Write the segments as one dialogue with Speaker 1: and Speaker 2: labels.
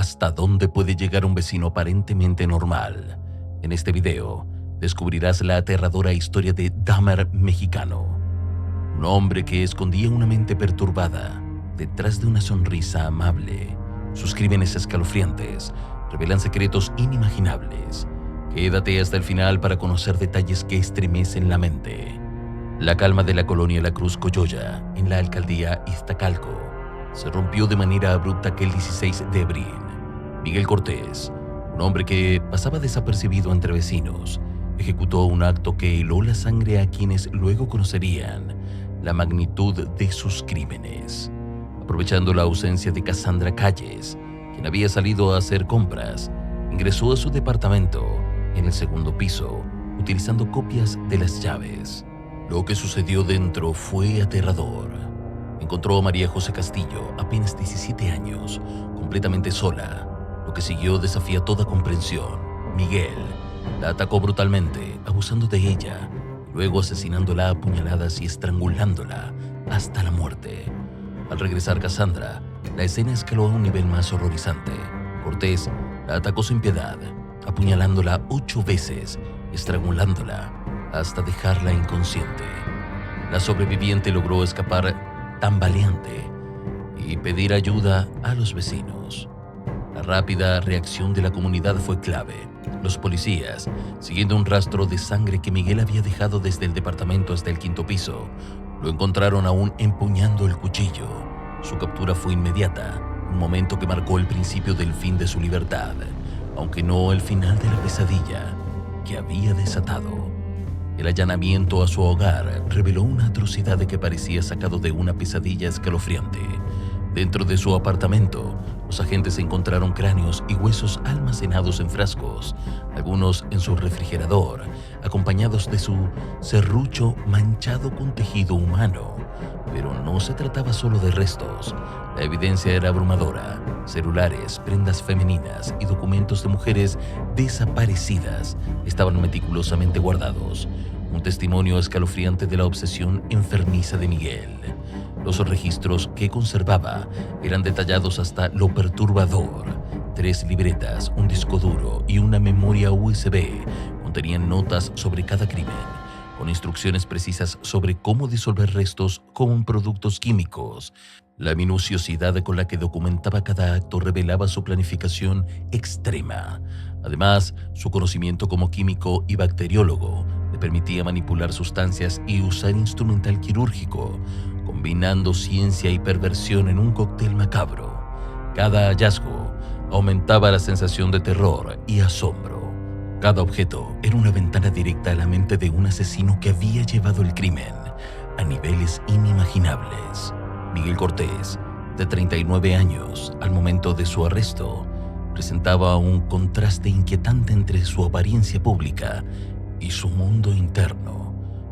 Speaker 1: hasta dónde puede llegar un vecino aparentemente normal. En este video descubrirás la aterradora historia de Dahmer mexicano, un hombre que escondía una mente perturbada detrás de una sonrisa amable. Sus crímenes escalofriantes revelan secretos inimaginables. Quédate hasta el final para conocer detalles que estremecen la mente. La calma de la colonia La Cruz Coyolla, en la alcaldía Iztacalco, se rompió de manera abrupta aquel 16 de abril. Miguel Cortés, un hombre que pasaba desapercibido entre vecinos, ejecutó un acto que heló la sangre a quienes luego conocerían la magnitud de sus crímenes. Aprovechando la ausencia de Cassandra Calles, quien había salido a hacer compras, ingresó a su departamento en el segundo piso, utilizando copias de las llaves. Lo que sucedió dentro fue aterrador. Encontró a María José Castillo, apenas 17 años, completamente sola. Lo que siguió desafía toda comprensión. Miguel la atacó brutalmente, abusando de ella, luego asesinándola a puñaladas y estrangulándola hasta la muerte. Al regresar Cassandra, la escena escaló a un nivel más horrorizante. Cortés la atacó sin piedad, apuñalándola 8 veces, estrangulándola hasta dejarla inconsciente. La sobreviviente logró escapar tambaleante y pedir ayuda a los vecinos. La rápida reacción de la comunidad fue clave. Los policías, siguiendo un rastro de sangre que Miguel había dejado desde el departamento hasta el 5º piso, lo encontraron aún empuñando el cuchillo. Su captura fue inmediata, un momento que marcó el principio del fin de su libertad, aunque no el final de la pesadilla que había desatado. El allanamiento a su hogar reveló una atrocidad que parecía sacado de una pesadilla escalofriante. Dentro de su apartamento, los agentes encontraron cráneos y huesos almacenados en frascos, algunos en su refrigerador, acompañados de su serrucho manchado con tejido humano. Pero no se trataba solo de restos. La evidencia era abrumadora: celulares, prendas femeninas y documentos de mujeres desaparecidas estaban meticulosamente guardados. Un testimonio escalofriante de la obsesión enfermiza de Miguel. Los registros que conservaba eran detallados hasta lo perturbador. 3 libretas, un disco duro y una memoria USB contenían notas sobre cada crimen, con instrucciones precisas sobre cómo disolver restos con productos químicos. La minuciosidad con la que documentaba cada acto revelaba su planificación extrema. Además, su conocimiento como químico y bacteriólogo le permitía manipular sustancias y usar instrumental quirúrgico, combinando ciencia y perversión en un cóctel macabro. Cada hallazgo aumentaba la sensación de terror y asombro. Cada objeto era una ventana directa a la mente de un asesino que había llevado el crimen a niveles inimaginables. Miguel Cortés, de 39 años, al momento de su arresto, presentaba un contraste inquietante entre su apariencia pública y su mundo interno.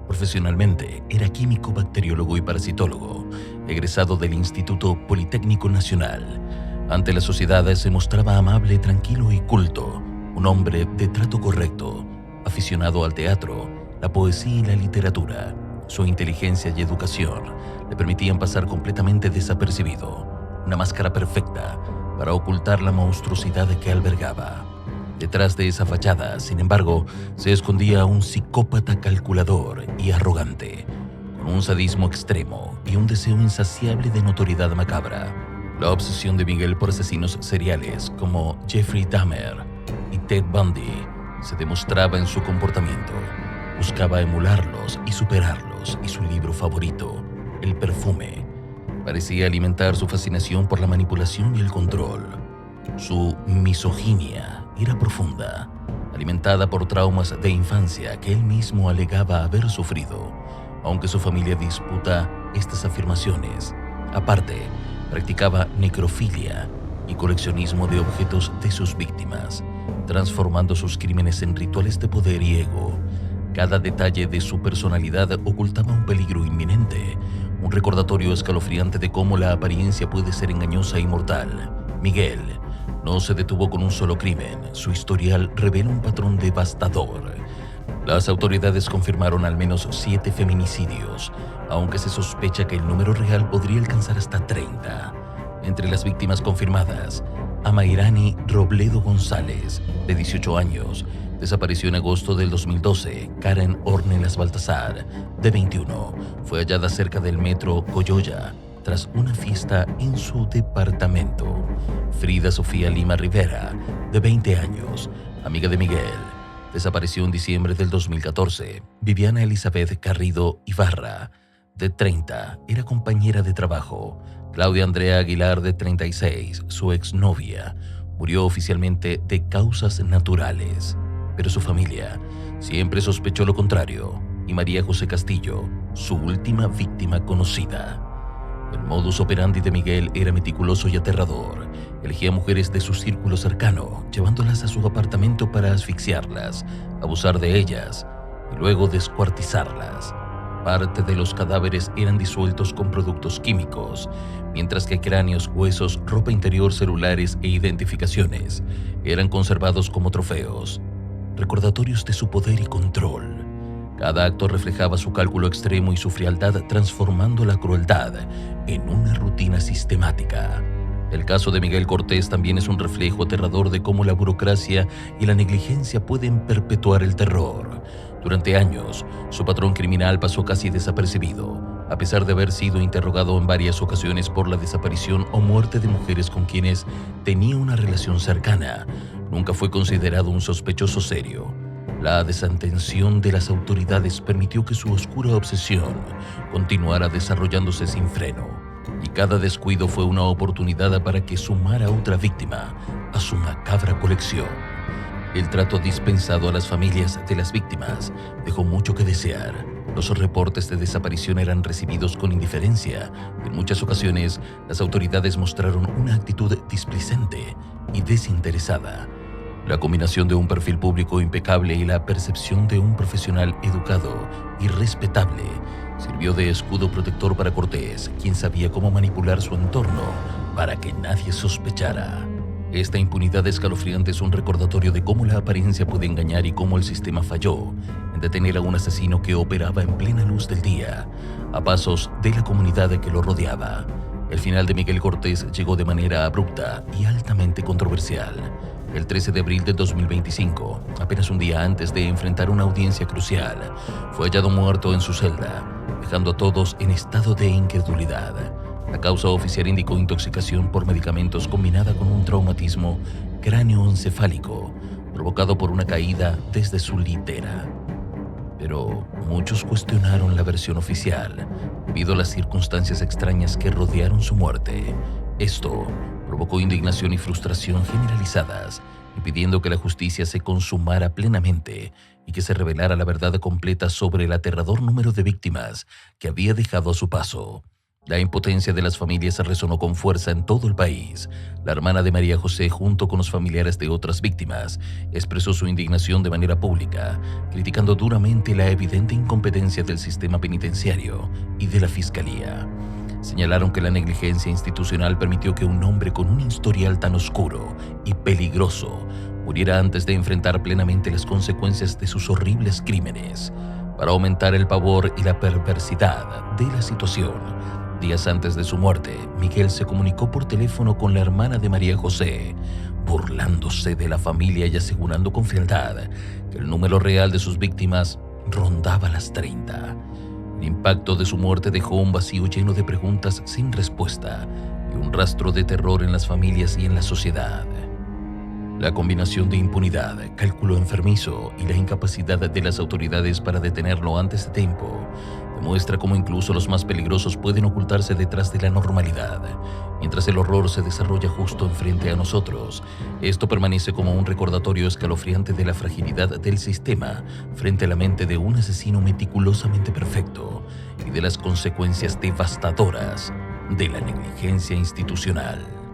Speaker 1: Profesionalmente, era químico, bacteriólogo y parasitólogo, egresado del Instituto Politécnico Nacional. Ante la sociedad se mostraba amable, tranquilo y culto, un hombre de trato correcto, aficionado al teatro, la poesía y la literatura. Su inteligencia y educación le permitían pasar completamente desapercibido, una máscara perfecta para ocultar la monstruosidad que albergaba. Detrás de esa fachada, sin embargo, se escondía un psicópata calculador y arrogante, con un sadismo extremo y un deseo insaciable de notoriedad macabra. La obsesión de Miguel por asesinos seriales como Jeffrey Dahmer y Ted Bundy se demostraba en su comportamiento. Buscaba emularlos y superarlos, y su libro favorito, El perfume, parecía alimentar su fascinación por la manipulación y el control. Su misoginia era profunda, alimentada por traumas de infancia que él mismo alegaba haber sufrido, aunque su familia disputa estas afirmaciones. Aparte, practicaba necrofilia y coleccionismo de objetos de sus víctimas, transformando sus crímenes en rituales de poder y ego. Cada detalle de su personalidad ocultaba un peligro inminente, un recordatorio escalofriante de cómo la apariencia puede ser engañosa y mortal. Miguel no se detuvo con un solo crimen. Su historial revela un patrón devastador. Las autoridades confirmaron al menos 7 feminicidios, aunque se sospecha que el número real podría alcanzar hasta 30. Entre las víctimas confirmadas Amairani Robledo González, de 18 años. Desapareció en agosto del 2012. Karen Ornelas Baltazar, de 21, fue hallada cerca del metro Coyolla tras una fiesta en su departamento. Frida Sofía Lima Rivera, de 20 años, amiga de Miguel, desapareció en diciembre del 2014. Viviana Elizabeth Garrido Ibarra, de 30, era compañera de trabajo. Claudia Andrea Aguilar, de 36, su exnovia, murió oficialmente de causas naturales, pero su familia siempre sospechó lo contrario. Y María José Castillo, su última víctima conocida. El modus operandi de Miguel era meticuloso y aterrador. Elegía mujeres de su círculo cercano, llevándolas a su apartamento para asfixiarlas, abusar de ellas y luego descuartizarlas. Parte de los cadáveres eran disueltos con productos químicos, mientras que cráneos, huesos, ropa interior, celulares e identificaciones eran conservados como trofeos, recordatorios de su poder y control. Cada acto reflejaba su cálculo extremo y su frialdad, transformando la crueldad en una rutina sistemática. El caso de Miguel Cortés también es un reflejo aterrador de cómo la burocracia y la negligencia pueden perpetuar el terror. Durante años, su patrón criminal pasó casi desapercibido, a pesar de haber sido interrogado en varias ocasiones por la desaparición o muerte de mujeres con quienes tenía una relación cercana. Nunca fue considerado un sospechoso serio. La desatención de las autoridades permitió que su oscura obsesión continuara desarrollándose sin freno, y cada descuido fue una oportunidad para que sumara otra víctima a su macabra colección. El trato dispensado a las familias de las víctimas dejó mucho que desear. Los reportes de desaparición eran recibidos con indiferencia. En muchas ocasiones, las autoridades mostraron una actitud displicente y desinteresada. La combinación de un perfil público impecable y la percepción de un profesional educado y respetable sirvió de escudo protector para Cortés, quien sabía cómo manipular su entorno para que nadie sospechara. Esta impunidad escalofriante es un recordatorio de cómo la apariencia puede engañar y cómo el sistema falló en detener a un asesino que operaba en plena luz del día, a pasos de la comunidad que lo rodeaba. El final de Miguel Cortés llegó de manera abrupta y altamente controversial. El 13 de abril de 2025, apenas un día antes de enfrentar una audiencia crucial, fue hallado muerto en su celda, dejando a todos en estado de incredulidad. La causa oficial indicó intoxicación por medicamentos combinada con un traumatismo cráneoencefálico provocado por una caída desde su litera. Pero muchos cuestionaron la versión oficial debido a las circunstancias extrañas que rodearon su muerte. Esto provocó indignación y frustración generalizadas, impidiendo que la justicia se consumara plenamente y que se revelara la verdad completa sobre el aterrador número de víctimas que había dejado a su paso. La impotencia de las familias resonó con fuerza en todo el país. La hermana de María José, junto con los familiares de otras víctimas, expresó su indignación de manera pública, criticando duramente la evidente incompetencia del sistema penitenciario y de la fiscalía. Señalaron que la negligencia institucional permitió que un hombre con un historial tan oscuro y peligroso muriera antes de enfrentar plenamente las consecuencias de sus horribles crímenes. Para aumentar el pavor y la perversidad de la situación, días antes de su muerte, Miguel se comunicó por teléfono con la hermana de María José, burlándose de la familia y asegurando con frialdad que el número real de sus víctimas rondaba las 30. El impacto de su muerte dejó un vacío lleno de preguntas sin respuesta y un rastro de terror en las familias y en la sociedad. La combinación de impunidad, cálculo enfermizo y la incapacidad de las autoridades para detenerlo antes de tiempo demuestra cómo incluso los más peligrosos pueden ocultarse detrás de la normalidad. Mientras el horror se desarrolla justo enfrente a nosotros, esto permanece como un recordatorio escalofriante de la fragilidad del sistema frente a la mente de un asesino meticulosamente perfecto y de las consecuencias devastadoras de la negligencia institucional.